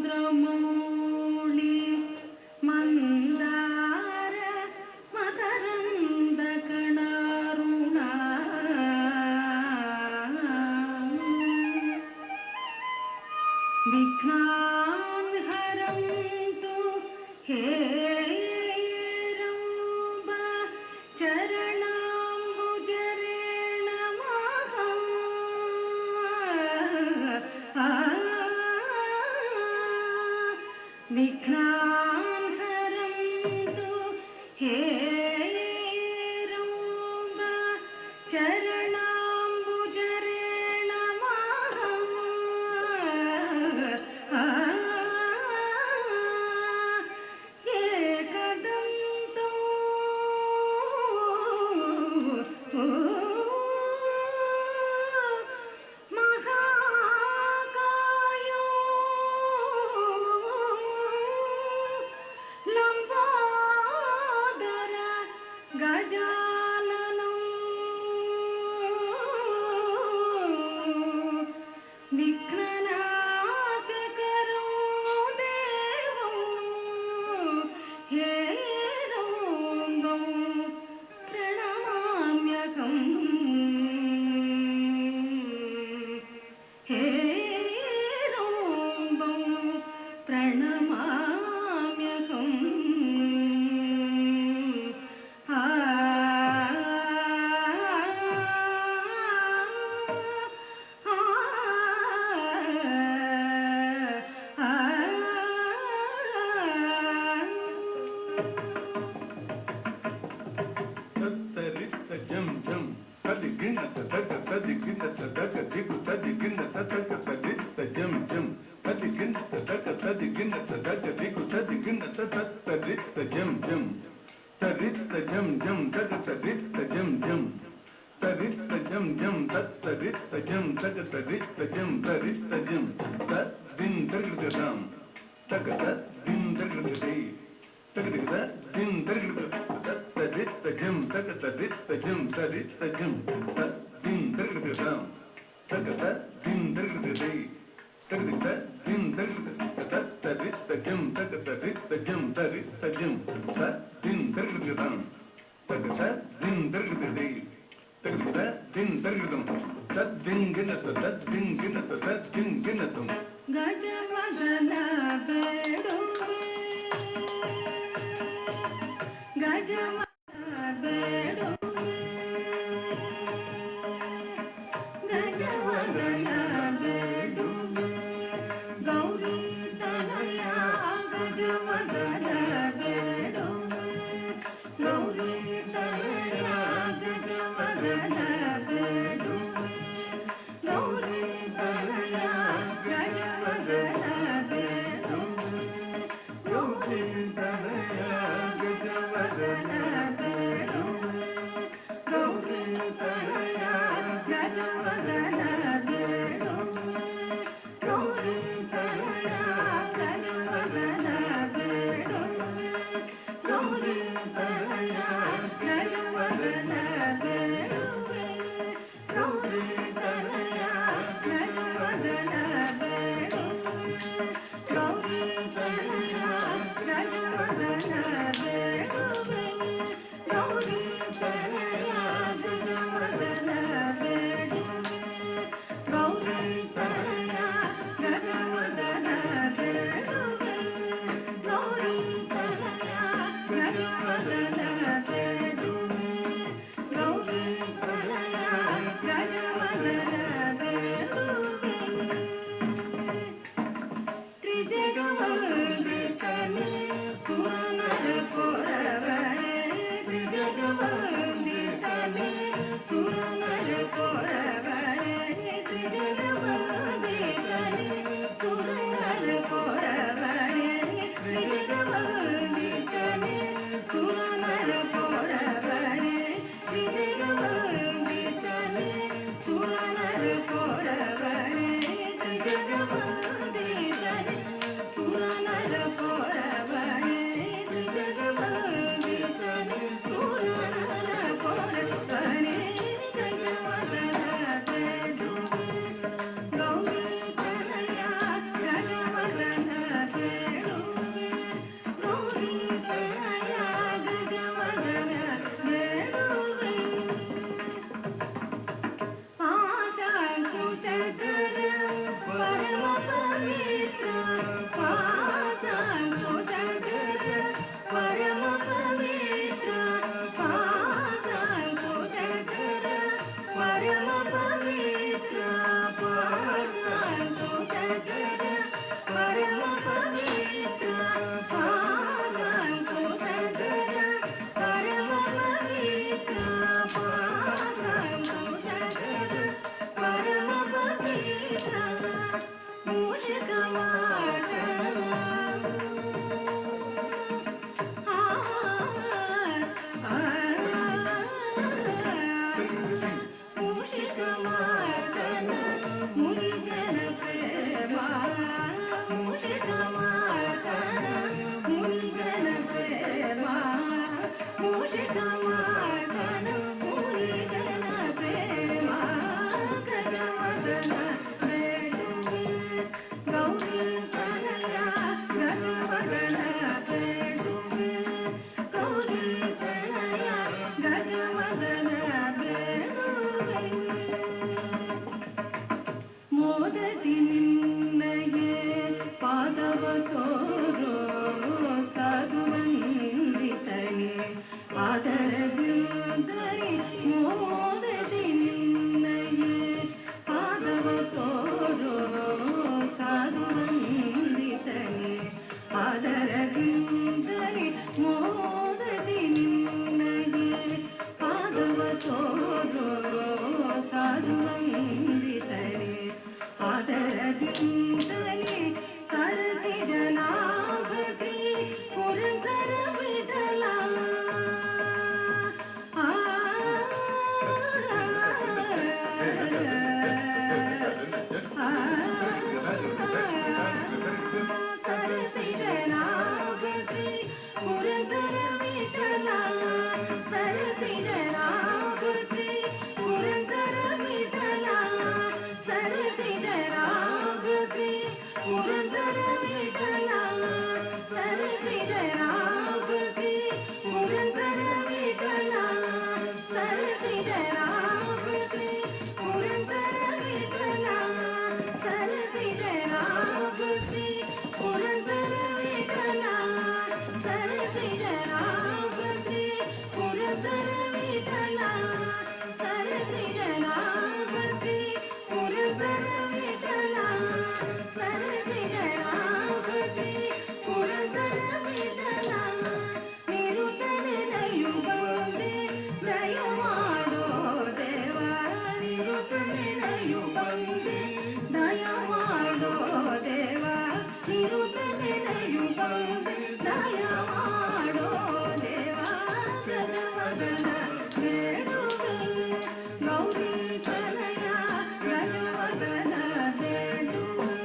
ದೇವೇಂದ್ರಮೌಳಿ ಮಂದಾರ ಮಕರಂದ ಕಣಾರುಣ ವಿಘ್ನಾನ್ ಹರಂತು ಹೇ विघ्नान् हरन्तु हे रम्ब चरणाम्बुजरेण एकदन्तो गजाननं विघ्ननाशकरो देवं हेरम्बं प्रणमाम्यहं हेरम्बं प्रणमाम्यहम् Jam jam, sadi ginna sadaka, sadi ginna sadaka, digu sadi ginna sadaka, sadi jam jam, sadi ginna sadaka, sadi ginna sadaka, digu sadi ginna sadaka, sadi jam jam, sadi jam jam, sadi jam jam, sadi jam jam, sadi jam, sadi jam, sadi jam, din dargadam, tagada din dargadai. Tagada din dargadam, sadi jam, sadi jam, sadi jam, din dargadam, tagada din dargadai. Tagada din dargadam, sadi jam, sadi jam, sadi jam, din dargadam, tagada din dargadai. Tagada din dargadam, din ginnatum, din ginnatum, din ginnatum. गजवदना बेडुवे गजवदना बेडुवे गजवदना बेडुवे Gauri Tanaya गजवदना बेडुवे Gauri Tanaya गजवदना बेडुवे Gauri Tanaya ಶರದಿಂದಲೇ ಕರೆಸಿದ Nagashree Purandara Vittala. ಸರಸಿದ Nagashree Purandara Vittala, ಸರಸಿದ Nagashree Purandara Vittala, ಸರಸಿದ Nagashree Purandara Vittala, ಸರಸಿದ Nagashree Purandara Vittala, ಸರಸಿದ Nagashree Purandara Vittala, ಸರಸಿದ Nagashree Purandara Vittala, ಸರಸಿದ Nagashree Purandara Vittala, ಸರಸಿದ Nagashree Purandara Vittala, ಸರಸಿದ Nagashree Purandara Vittala. ನಿರುತನೆಲೆಯು ಬಂದೆ ದಯ ಮಾಡೋ ದೇವ, ನಿರುತನೆಲೆಯು ಬಂದೆ ದಯ ಮಾಡೋ ದೇವ, ನಿರುತನೆಲೆಯು ಬಂದೆ ದಯ ಮಾಡೋ ದೇವ. ಗಜವದನ ಬೇಡುವೆ ಗೌರಿ ತನಯ, ಗಜವದನ ಬೇಡುವೆ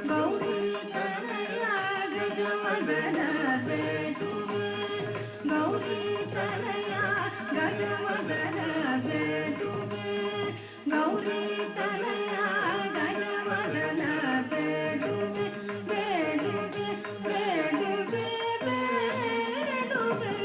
ಗೌರಿ ತನಯ, ಗಜವದನ ಬೇಡುವೆ ಗೌರಿ ತನಯ, ಗಜವದನ ಬೇಡುವೆ ಗೌರಿ ತನಯ, ಗಜವದನ ಬೇಡುವೆ ಬೇಡುವೆ ಬೇಡುವೆ ಬೇಡುವೆ.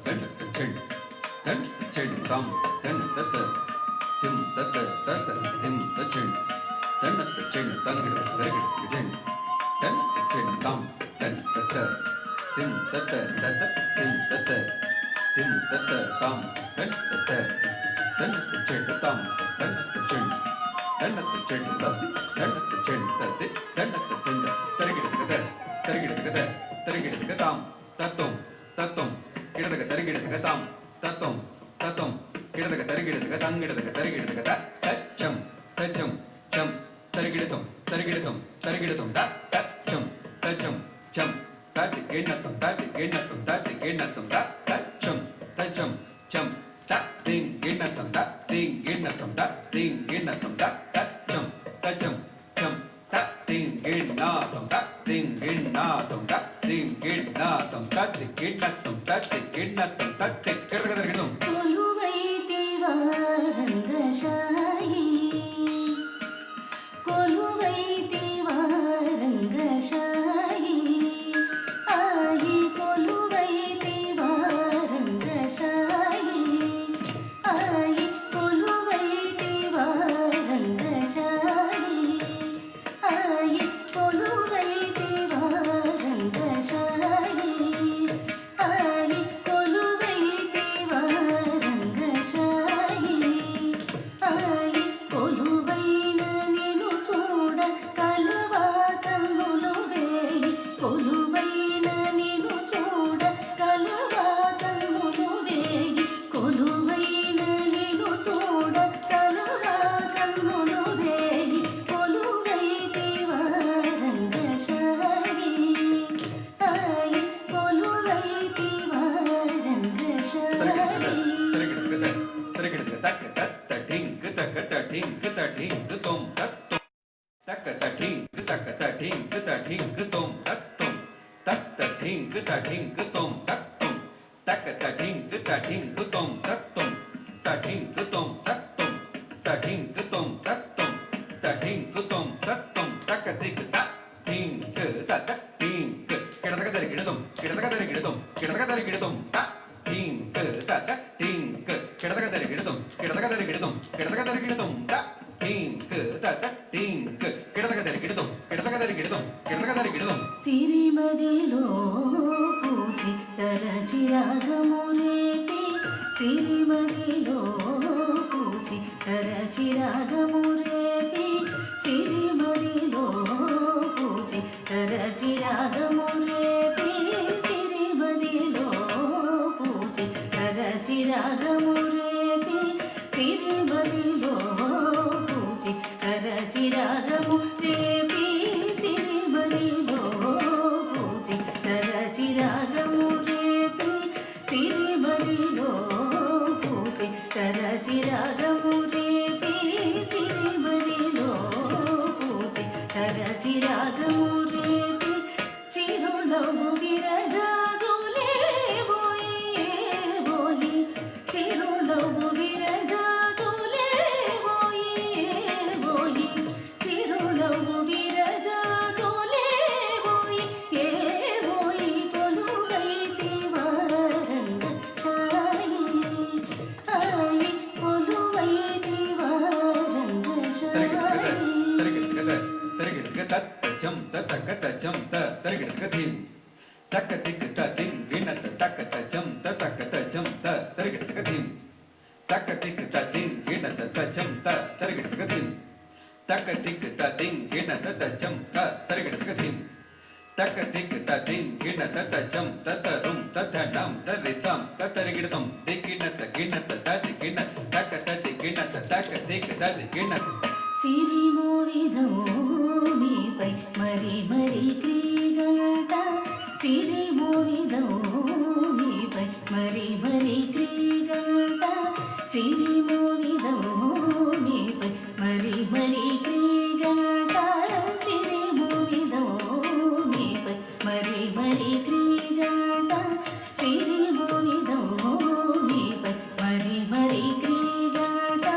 தன் சென் தன் சென் தாம் தன் தத்த திம் தத்த தத்த திம் தச்சென் தன் சென் தங்கிட தரகிட சென் தன் சென் தாம் தன் தத்த திம் தத்த தத்த திம் தத்த திம் தத்த தாம் தன் தத்த தன் சென் தாம் தன் சென் தன் சென் தத்தி தன் சென் தத்தி தன் திந்த தரகிட தரகிட தரகிட தாம் தத்தம் தத்தம் கிடதக தருகிடதக தாம் தத்தம் தத்தம் கிடதக தருகிடதக தங்கிடதக தருகிடதக தச்சம் தச்சம் சம் தருகிடதம் தருகிடதம் தருகிடதம் தச்சம் தச்சம் சம் தாத்தி எண்ணத்தம் தாத்தி எண்ணத்தம் தாத்தி எண்ணத்தம் தச்சம் தச்சம் சம் தத்திங் எண்ணத்தம் தத்திங் எண்ணத்தம் தத்திங் எண்ணத்தம் தச்சம் தச்சம் சம் தத்திங் எண்ணாதம் தத்திங் எண்ணாதம் தத்திங் எண்ணாதம் தத்தி எண்ணத்தம் தத்தி எண்ணத்தம் தத்தி கிடதகிடதம் கொலுவை திவாரங்கசாயி, கொலுவை திவாரங்கசாயி, ஆயி கொலுவை திவாரங்கசாயி, ஆயி கொலுவை திவாரங்கசாயி, ஆயி கொலுவை திவாரங்கசாயி, ஆயி கொலுவை திவாரங்கசாயி, ఆయి కొలువైన నిను చూడ కలవా కన్నులు వేయి, కొలువైన నిను చూడ కలవా కన్నులు వేయి, కొలువైన నిను చూడ కలవా కన్నులు వేయి, కొలువైతివా రంగశాయి, ఆయి కొలువైతివా రంగశాయి. தக்க தட்டிங் தக்க தட்டிங் தக்க தட்டிங் taka ta ting tom tak tom tak ta ting tom tak tom taka ta ting tom tak tom ta ting tom tak tom ta ting tom tak tom ta ting tom tak tom taka tik ta ting ta ta ting kedaka dari kedom ta ting ta ta ting kedaka dari kedom ta ting ta ta ting kedaka dari kedom సిరిమదిలో పూజి తరచి రాగమురేపి సిరిమదిలో పూజి తరచి రాగమురేపి సిరిమదిలో పూజి తరచి రాగమురేపి సిరిమదిలో పూజి తరచి రాగమురేపి సిరిమదిలో పూజి తరచి రాగమురేపి సిరిమదిలో పూజి తరచి రాగమురేపి సిరిమదిలో పూజి తరచి రాగమురేపి సిరిమదిలో పూజి తరచి రాగమురేపి చిరునవ్వు విరజాజులే బోయి చిరునవ్వు విరజాజులే బోయి చిరునవ్వు విరజాజులే బోయి కొలువైతి వారంగ ఛాయి ఆయి కొలువైతి వారంగ ఛాయి జం తక జం తరిగిడక ధీం తక దిక్ దిం గిణత తక జం తక జం తరిగిడక ధీం తక దిక్ దిం గిణత జం తరిగిడక ధీం తక దిక్ దిం గిణత జం తరిగిడక ధీం తక దిక్ దిం గిణత జం తరుం తధనం తరితం తరిగిడతం దిగిణత గిణత తది గిణత తక తది గిణత తక దిక్ తది గిణత సిరిమోవిదమో మీపై మరి మరి క్రీగంట సిరిమోవిదమో మీపై మరి మరి క్రీగంట సిరిమోవిదమో మీపై మరి మరి క్రీగంట సిరిమోవిదమో మీపై మరి మరి క్రీగంట సిరిమోవిదమో మీపై మరి మరి క్రీగంట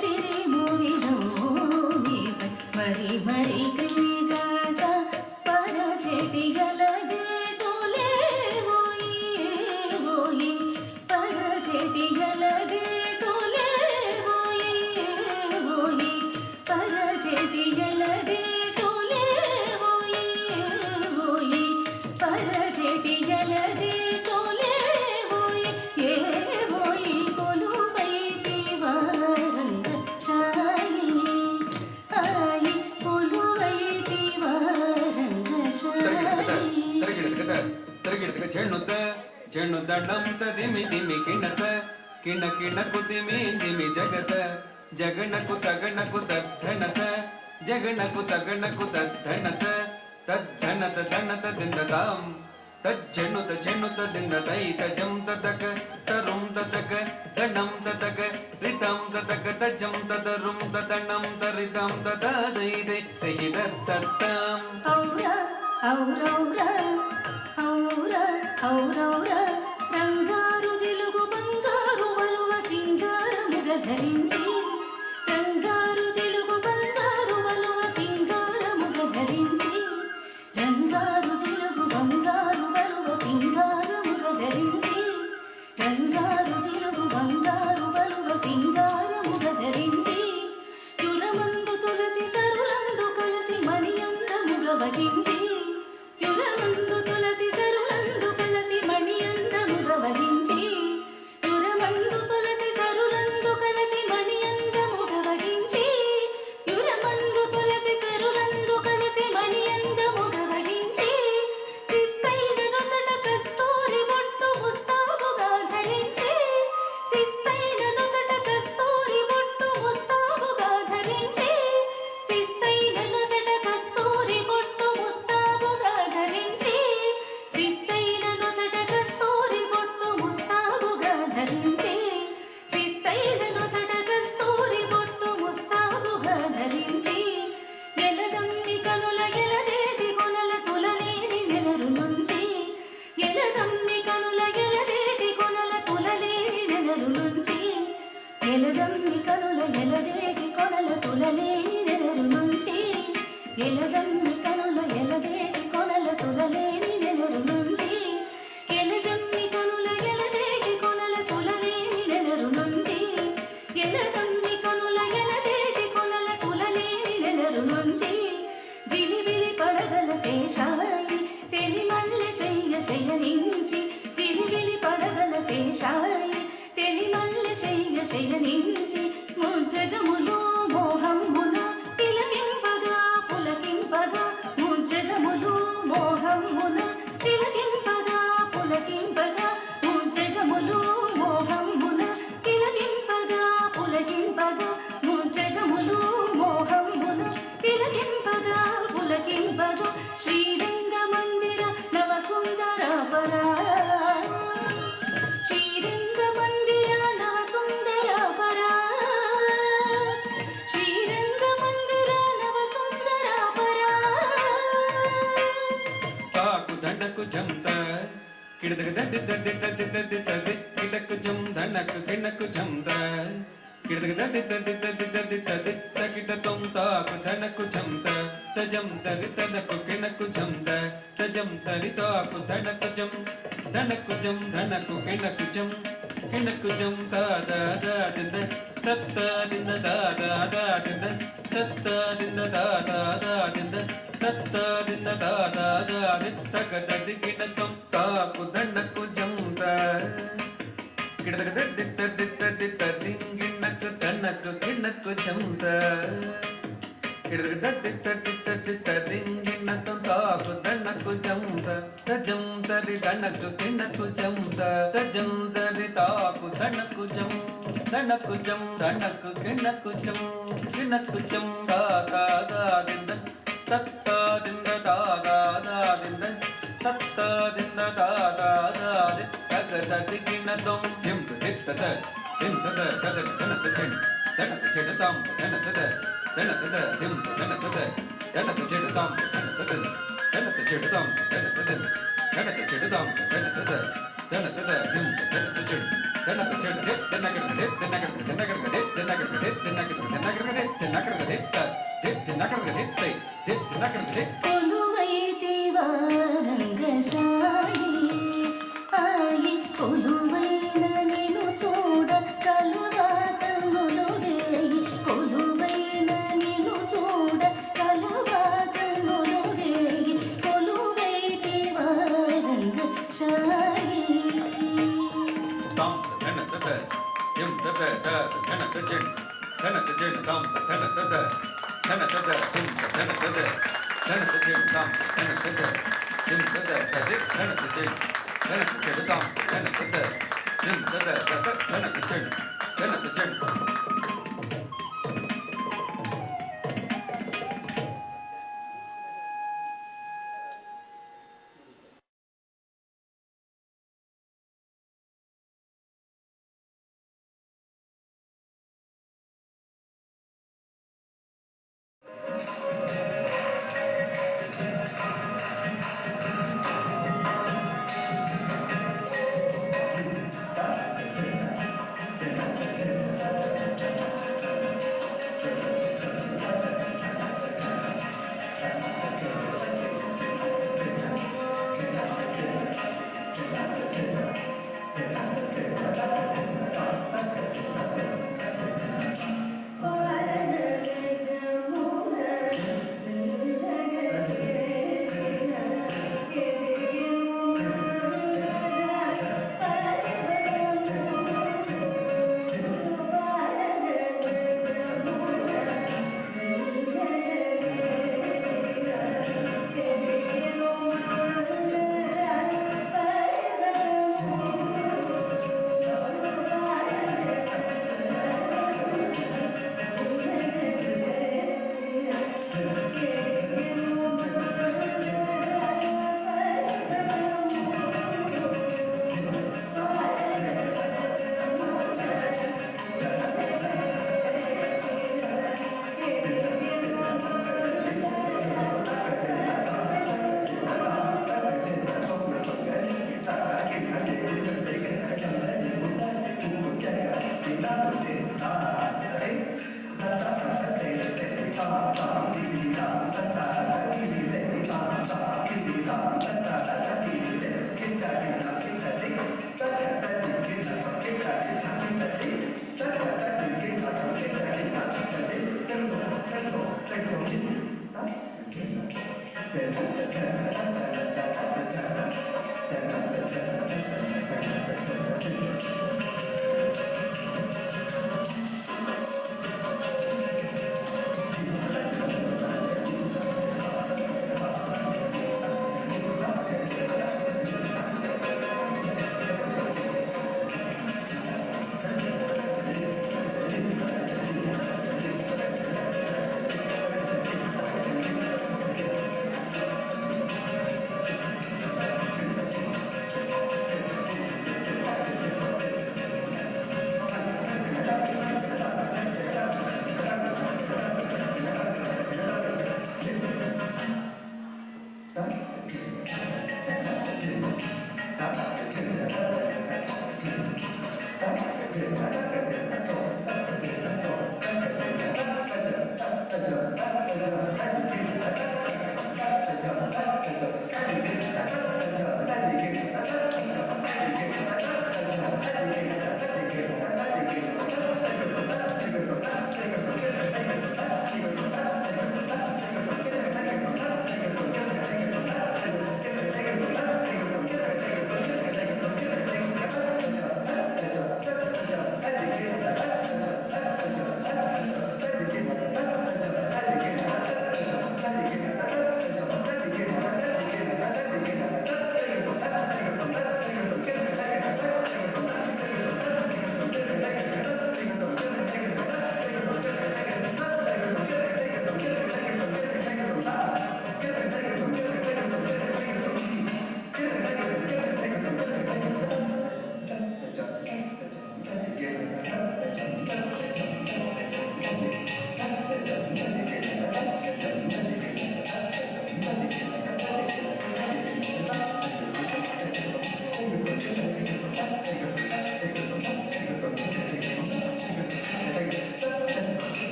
సిరిమోవిదమో మీపై మరి మరి క్రీగంట పరచెటి గలగే తోలే బోయి పరచెటి గలగే తోలే బోయి పరచెటి గలగే తోలే బోయి పరచెటి గలగే తోలే బోయి కొలువైతి వారంగ ఛాయి ఆయి కొలువైతి వారంగ ఛాయి ತರಗಿಡಕ ಚೆಣ್ಣುತ್ತ ಡಂತ ದಿಮಿ ದಿಮಿ ಕಿಣತ ಕಿಣ ಕಿಣ ಕುದಿಮಿ ದಿಮಿ ಜಗತ ಜಗಣಕು ತಗಣಕು ತದ್ಧಣತ ಜಗಣಕು ತಗಣಕು ತದ್ಧಣತ ತದ್ಧಣತ ಧಣತ ದಿಂದ ತಾಂ ತಜ್ಜೆಣ್ಣುತ ದಿಂದ ತೈತ ಜಂ ತತಕ ತರುಂ ತತಕ ಧಣಂ ತತಕ ರಿತಂ ತತಕ ತಜ್ಜಂ ತದರುಂ ತತಣಂ ತರಿತಂ ತದೈದೆ ತಹಿದ ತತ್ತಂ ఔరా ఔరౌరా ఔరా ఔరౌరా రంగారు జిలుగు బంగారు వలువ సింగారముగ ధరించి రంగారు జిలుగు బంగారు వలువ సింగారముగ ధరించి రంగారు జిలుగు బంగారు వలువ సింగారముగ ధరించి రంగారు జిలుగు బంగారు వలువ సింగారముగ ధరించి యురమందు తులసి సరులందు కలసి మణియందముగ వహించి యురమందు తులసి సరులందు కలసి మణియందముగ వహించి యురమందు తులసి సరులందు కలసి మణియందముగ వహించి యురమందు తులసి సరులందు కలసి మణియందముగ వహించి శిస్తైన నొసట కస్తూరి బొట్టు ముస్తాబుగా ధరించి శిస్తైన నొసట కస్తూరి బొట్టు ముస్తాబుగా ధరించి శిస్తైన నొసట కస్తూరి బొట్టు ముస్తాబుగా ఎలగమ్మి కనుల ఎలదేటి కొనల సులలేని నెలరు నుంచి ఎలగమ్మి కనుల ఎలదేటి కొనల సులలేని నెలరు నుంచి ఎలగమ్మి కనుల ఎలదేటి కొనల సులలేని నెలరు నుంచి జిలిబిలి పడగల శేషాయి తెలిమల్లె శయనించి జిలిబిలి పడగల శేషాయి తెలిమల్లె శయనించి ముజ్జగములో మోహమ్మున తిలకింపగా పులకింపగా ముజ్జగములో మోహమ్మున తిలకింపగా పులకింపగా ముజ్జగములో మోహమ్మున తిలకింపగా పులకింపగా ముజ్జగములో మోహమ్మున తిలకింపగా పులకింపగా శ్రీరంగ మందిర నవ సుందరాపరా శ్రీరంగ మందిర నవ సుందరాపరా శ్రీరంగ మందిర నవ సుందరాపరా తాకు దండకు జంత కిడదకు దడ్డి దడ్డి దడ్డి దడ్డి దడ్డి కిడకు జం దండకు కిడకు జంత కిడదకు దడ్డి దడ్డి దడ్డి దడ్డి దడ్డి తకిట తొం తాకు దండకు జంత తజం తరి తనకు కిడకు జంత తజం తరి తాకు దండకు జం దండకు జం దండకు కిడకు జం కిడకు జం దా దా దా దింద తత్త దింద దా దా దా దింద తత్త దింద దా దా దా దింద తత్త దింద దా దా దా దింద తగ దడ్డి కిడతం తాకు దండకు జంత కిడదకు దడ్డి దడ్డి దడ్డి దడ్డి గిన్నకు తన్నకు గిన్నకు జంత కిడదకు దడ్డి దడ్డి దడ్డి దడ్డి గిన్నకు తాకు దండకు జంత తజం తరి దండకు గిన్నకు జంత తజం తరి తాకు దండకు జం దండకు జం దండకు గిన్నకు జం గిన్నకు జం దా దా దా దింద తత్త దింద దా దా దా దింద తత్త దింద దా దా దా ది తగ దది గిన్నదం జిం దిత్తద దిం దద దద దన చెడి దన చెడి తాం దన దద దన దద దిం దన దద దన చెడి తాం దన దద దన చెడి తాం దన దద దన చెడి తాం దన దద దన దద దిం దన చెడి దన చెడి దన గడ దన గడ దన గడ దన గడ దన గడ దన గడ దన గడ దన గడ దన గడ కొలువైతివా రంగశాయి ఆయి కొలువైన నిన్ను చూడ కలవా కన్నులు రేయి కొలువైన నిన్ను చూడ కలవా కన్నులు రేయి కొలువైతివా Rangasayi tam thana tata yam tata ta thana tajen tam thana tata yam thana tajen tam thana tata yam tata tadik thana tajen tam thana tata yam tata tata thana tajen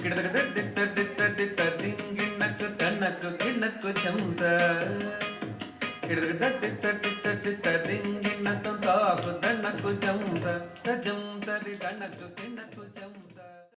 ಗಿಡದ ದಿತ್ತ ದಿಂಗಿಣ್ಣಕ್ಕು ತಣ್ಣಕ್ಕು ಗಿಣ್ಣಕ್ಕು ಚಮುತ ಗಿಡದ ದಿತ್ತ ದಿಂಗಿಣ್ಣಕ್ಕು ತಾಕು ತಣ್ಣಕ್ಕು ಚಮುತ ತಜಂ ತರಿ ತಣ್ಣಕ್ಕು ಗಿಣ್ಣಕ್ಕು ಚಮುತ